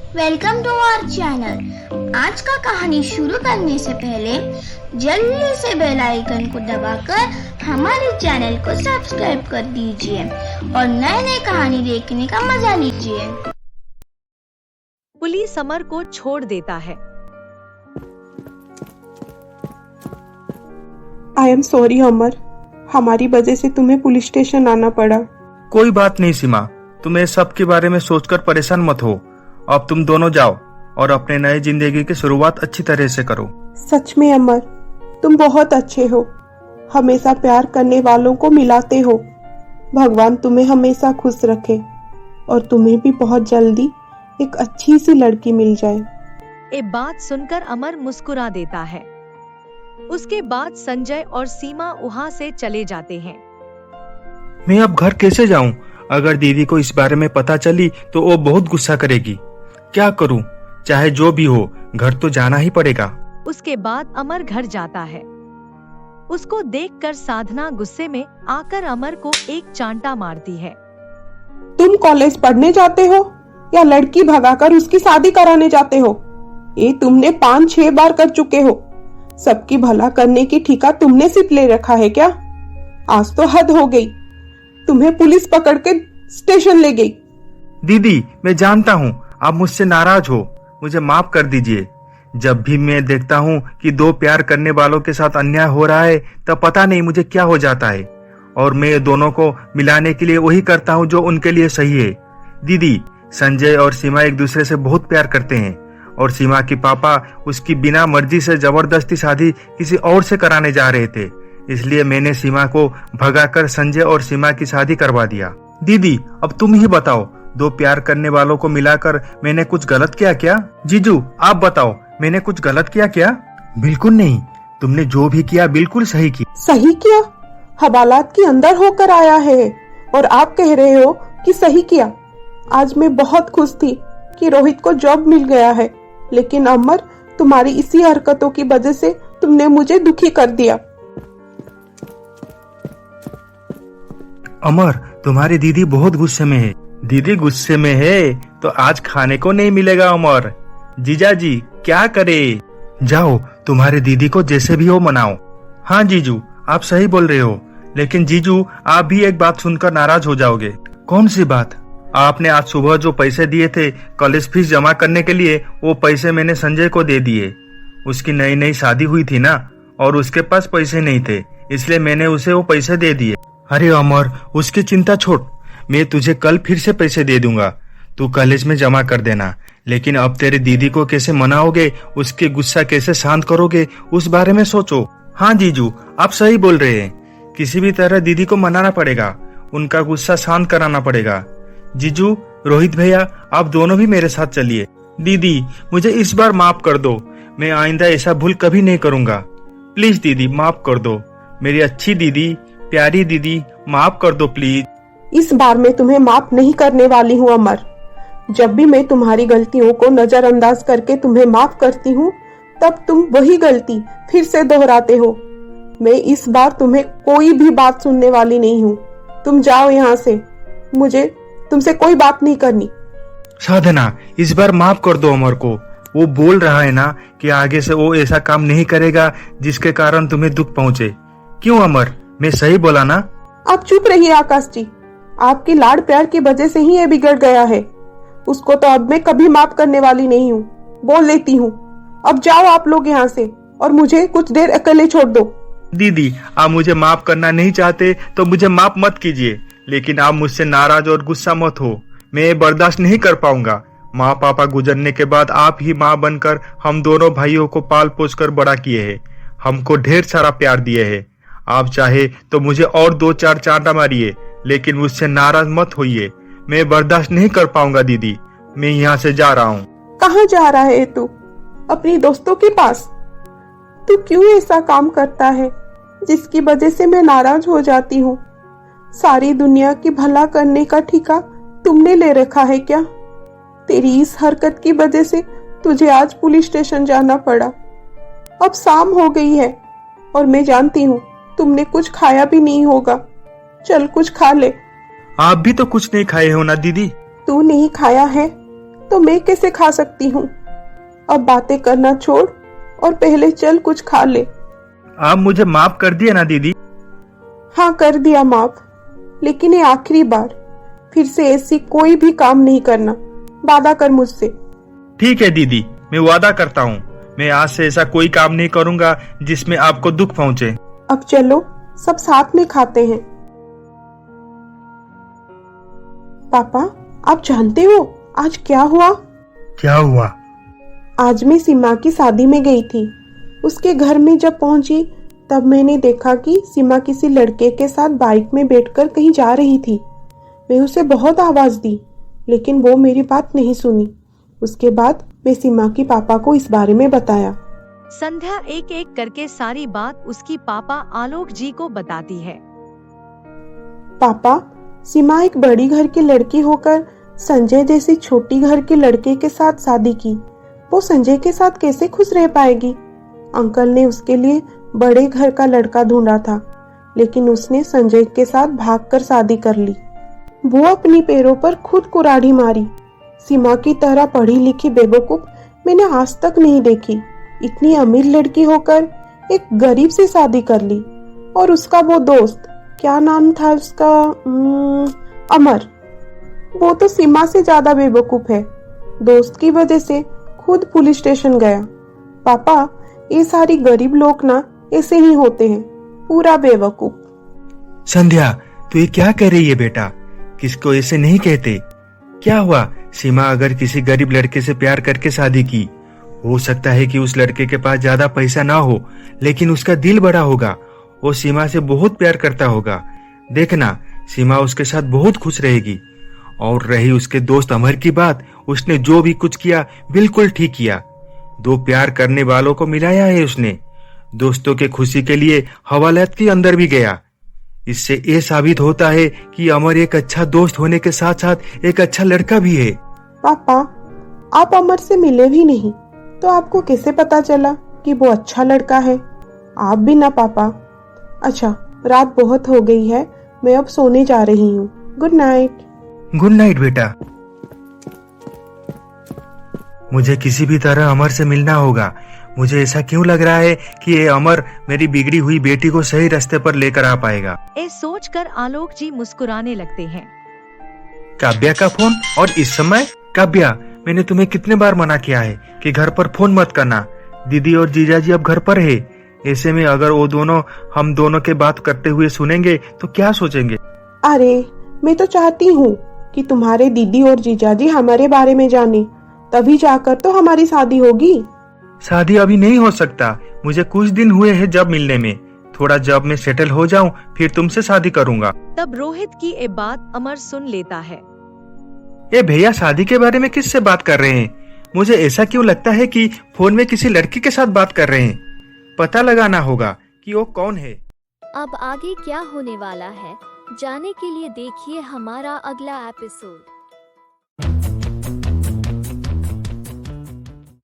Welcome to our channel. आज का कहानी शुरू करने से पहले जल्दी से बेल आइकन को दबाकर हमारे चैनल को सब्सक्राइब कर दीजिए और नए नए कहानी देखने का मजा लीजिए। पुलिस अमर को छोड़ देता है। आई एम सॉरी अमर, हमारी वजह से तुम्हें पुलिस स्टेशन आना पड़ा। कोई बात नहीं सीमा, तुम इस सब के बारे में सोचकर परेशान मत हो। अब तुम दोनों जाओ और अपने नए जिंदगी की शुरुआत अच्छी तरह से करो। सच में अमर, तुम बहुत अच्छे हो, हमेशा प्यार करने वालों को मिलाते हो। भगवान तुम्हें हमेशा खुश रखे और तुम्हें भी बहुत जल्दी एक अच्छी सी लड़की मिल जाए। ये बात सुनकर अमर मुस्कुरा देता है। उसके बाद संजय और सीमा वहाँ से चले जाते हैं। मैं अब घर कैसे जाऊं? अगर दीदी को इस बारे में पता चली तो वो बहुत गुस्सा करेगी। क्या करूं? चाहे जो भी हो, घर तो जाना ही पड़ेगा। उसके बाद अमर घर जाता है। उसको देखकर साधना गुस्से में आकर अमर को एक चांटा मारती है। तुम कॉलेज पढ़ने जाते हो या लड़की भगाकर उसकी शादी कराने जाते हो? ये तुमने 5-6 बार कर चुके हो। सबकी भला करने की ठेका तुमने सिर्फ ले रखा है क्या? आज तो हद हो गई, तुम्हें पुलिस पकड़ के स्टेशन ले गई। दीदी, मैं जानता हूँ आप मुझसे नाराज हो, मुझे माफ कर दीजिए। जब भी मैं देखता हूँ कि दो प्यार करने वालों के साथ अन्याय हो रहा है तब पता नहीं मुझे क्या हो जाता है, और मैं दोनों को मिलाने के लिए वही करता हूँ जो उनके लिए सही है। दीदी, संजय और सीमा एक दूसरे से बहुत प्यार करते हैं और सीमा के पापा उसकी बिना मर्जी से जबरदस्ती शादी किसी और से कराने जा रहे थे, इसलिए मैंने सीमा को भगाकर संजय और सीमा की शादी करवा दिया। दीदी, अब तुम ही बताओ, दो प्यार करने वालों को मिलाकर मैंने कुछ गलत किया क्या? जीजू, आप बताओ, मैंने कुछ गलत किया क्या? बिल्कुल नहीं, तुमने जो भी किया बिल्कुल सही किया। सही किया? हवालात के अंदर होकर आया है और आप कह रहे हो कि सही किया। आज मैं बहुत खुश थी कि रोहित को जॉब मिल गया है, लेकिन अमर, तुम्हारी इसी हरकतों की वजह से तुमने मुझे दुखी कर दिया। अमर, तुम्हारी दीदी बहुत गुस्से में है। दीदी गुस्से में है तो आज खाने को नहीं मिलेगा अमर। जीजा जी क्या करे? जाओ, तुम्हारे दीदी को जैसे भी हो मनाओ। हाँ जीजू, आप सही बोल रहे हो, लेकिन जीजू आप भी एक बात सुनकर नाराज हो जाओगे। कौन सी बात? आपने आज सुबह जो पैसे दिए थे कॉलेज फीस जमा करने के लिए, वो पैसे मैंने संजय को दे दिए। उसकी नई नई शादी हुई थी ना, और उसके पास पैसे नहीं थे, इसलिए मैंने उसे वो पैसे दे दिए। अरे अमर, उसकी चिंता छोड़, मैं तुझे कल फिर से पैसे दे दूंगा, तू कॉलेज में जमा कर देना। लेकिन अब तेरे दीदी को कैसे मनाओगे, उसके गुस्सा कैसे शांत करोगे, उस बारे में सोचो। हाँ जीजू, आप सही बोल रहे हैं, किसी भी तरह दीदी को मनाना पड़ेगा, उनका गुस्सा शांत कराना पड़ेगा। जीजू, रोहित भैया, आप दोनों भी मेरे साथ चलिए। दीदी, मुझे इस बार माफ कर दो, मैं आइंदा ऐसा भूल कभी नहीं करूंगा। प्लीज दीदी, माफ कर दो, मेरी अच्छी दीदी, प्यारी दीदी, माफ कर दो प्लीज। इस बार मैं तुम्हें माफ नहीं करने वाली हूँ अमर। जब भी मैं तुम्हारी गलतियों को नजरअंदाज करके तुम्हें माफ करती हूँ, तब तुम वही गलती फिर से दोहराते हो। मैं इस बार तुम्हें कोई भी बात सुनने वाली नहीं हूँ। तुम जाओ यहाँ से, मुझे तुमसे कोई बात नहीं करनी। साधना, इस बार माफ कर दो अमर को। वो बोल रहा है ना कि आगे से वो ऐसा काम नहीं करेगा जिसके कारण तुम्हें दुख पहुँचे। क्यों अमर, मैं सही बोला ना? आप चुप रहिए आकाश जी, आपकी लाड़ प्यार की वजह से ही ये बिगड़ गया है। उसको तो अब मैं कभी माफ करने वाली नहीं हूँ, बोल लेती हूँ। अब जाओ आप लोग यहाँ से और मुझे कुछ देर अकेले छोड़ दो। दीदी, आप मुझे माफ करना नहीं चाहते तो मुझे माफ मत कीजिए, लेकिन आप मुझसे नाराज और गुस्सा मत हो, मैं ये बर्दाश्त नहीं कर पाऊंगा। माँ पापा गुजरने के बाद आप ही माँ बनकर हम दोनों भाइयों को पाल पोस कर बड़ा किए हैं, हमको ढेर सारा प्यार दिए है। आप चाहे तो मुझे और 2-4 चांटा मारिए, लेकिन मुझसे नाराज मत होइए, मैं बर्दाश्त नहीं कर पाऊंगा। दीदी, मैं यहाँ से जा रहा हूँ। कहाँ जा रहा है तू? अपनी दोस्तों के पास? तू क्यों ऐसा काम करता है जिसकी वजह से मैं नाराज हो जाती हूँ? सारी दुनिया की भला करने का ठेका तुमने ले रखा है क्या? तेरी इस हरकत की वजह से तुझे आज पुलिस स्टेशन जाना पड़ा। अब शाम हो गई है और मैं जानती हूँ तुमने कुछ खाया भी नहीं होगा। चल कुछ खा ले। आप भी तो कुछ नहीं खाए हो ना दीदी? तू नहीं खाया है तो मैं कैसे खा सकती हूँ। अब बातें करना छोड़ और पहले चल कुछ खा ले। आप मुझे माफ कर दिए ना दीदी। हाँ कर दिया माफ, लेकिन ये आखिरी बार, फिर से ऐसी कोई भी काम नहीं करना, वादा कर मुझसे। ठीक है दीदी, मैं वादा करता हूँ, मैं आज से ऐसा कोई काम नहीं करूँगा जिसमें आपको दुख पहुँचे। अब चलो सब साथ में खाते हैं। पापा, आप जानते हो आज क्या हुआ? क्या हुआ? आज मैं सीमा की शादी में गई थी। उसके घर में जब पहुंची तब मैंने देखा कि सीमा किसी लड़के के साथ बाइक में बैठकर कहीं जा रही थी। मैं उसे बहुत आवाज दी, लेकिन वो मेरी बात नहीं सुनी। उसके बाद मैं सीमा की पापा को इस बारे में बताया। संध्या एक एक करके सारी बात उसकी पापा आलोक जी को बताती है। पापा, सीमा एक बड़ी घर की लड़की होकर संजय जैसी छोटी घर के लड़के के साथ शादी की। वो संजय के साथ कैसे खुश रह पाएगी? अंकल ने उसके लिए बड़े घर का लड़का ढूंढा था, लेकिन उसने संजय के साथ भागकर शादी कर ली। वो अपनी पैरों पर खुद कुल्हाड़ी मारी। सीमा की तरह पढ़ी लिखी बेवकूफ मैंने आज तक नहीं देखी। इतनी अमीर लड़की होकर एक गरीब से शादी कर ली। और उसका वो दोस्त, क्या नाम था उसका, अमर, वो तो सीमा से ज्यादा बेवकूफ है। दोस्त की वजह से खुद पुलिस स्टेशन गया। पापा, ये सारी गरीब लोग ना ऐसे ही होते हैं, पूरा बेवकूफ। संध्या, तू ये क्या कह रही है बेटा? किसको ऐसे नहीं कहते। क्या हुआ? सीमा अगर किसी गरीब लड़के से प्यार करके शादी की, हो सकता है कि उस लड़के के पास ज्यादा पैसा ना हो, लेकिन उसका दिल बड़ा होगा। वो सीमा से बहुत प्यार करता होगा। देखना, सीमा उसके साथ बहुत खुश रहेगी। और रही उसके दोस्त अमर की बात, उसने जो भी कुछ किया बिल्कुल ठीक किया। दो प्यार करने वालों को मिलाया है उसने। दोस्तों के खुशी के लिए हवालात के अंदर भी गया। इससे ये साबित होता है कि अमर एक अच्छा दोस्त होने के साथ साथ एक अच्छा लड़का भी है। पापा, आप अमर से मिले भी नहीं, तो आपको कैसे पता चला कि वो अच्छा लड़का है? आप भी ना पापा। अच्छा, रात बहुत हो गई है, मैं अब सोने जा रही हूँ। Good night. गुड नाइट बेटा। मुझे किसी भी तरह अमर से मिलना होगा। मुझे ऐसा क्यों लग रहा है कि ये अमर मेरी बिगड़ी हुई बेटी को सही रास्ते पर लेकर आ पाएगा। ये सोचकर आलोक जी मुस्कुराने लगते हैं। काव्या का फोन, और इस समय? काव्या, मैंने तुम्हें कितने बार मना किया है कि घर पर फोन मत करना। दीदी और जीजाजी अब घर पर है। ऐसे में अगर वो दोनों हम दोनों के बात करते हुए सुनेंगे तो क्या सोचेंगे? अरे, मैं तो चाहती हूँ कि तुम्हारे दीदी और जीजाजी हमारे बारे में जाने, तभी जाकर तो हमारी शादी होगी। शादी अभी नहीं हो सकता। मुझे कुछ दिन हुए हैं जब मिलने में। थोड़ा जब मैं सेटल हो जाऊं फिर तुमसे शादी करूंगा। तब रोहित की ये बात अमर सुन लेता है। ये भैया शादी के बारे में किससे बात कर रहे हैं? मुझे ऐसा क्यों लगता है कि फोन में किसी लड़की के साथ बात कर रहे हैं। पता लगाना होगा कि वो कौन है। अब आगे क्या होने वाला है, जानने के लिए देखिए हमारा अगला एपिसोड।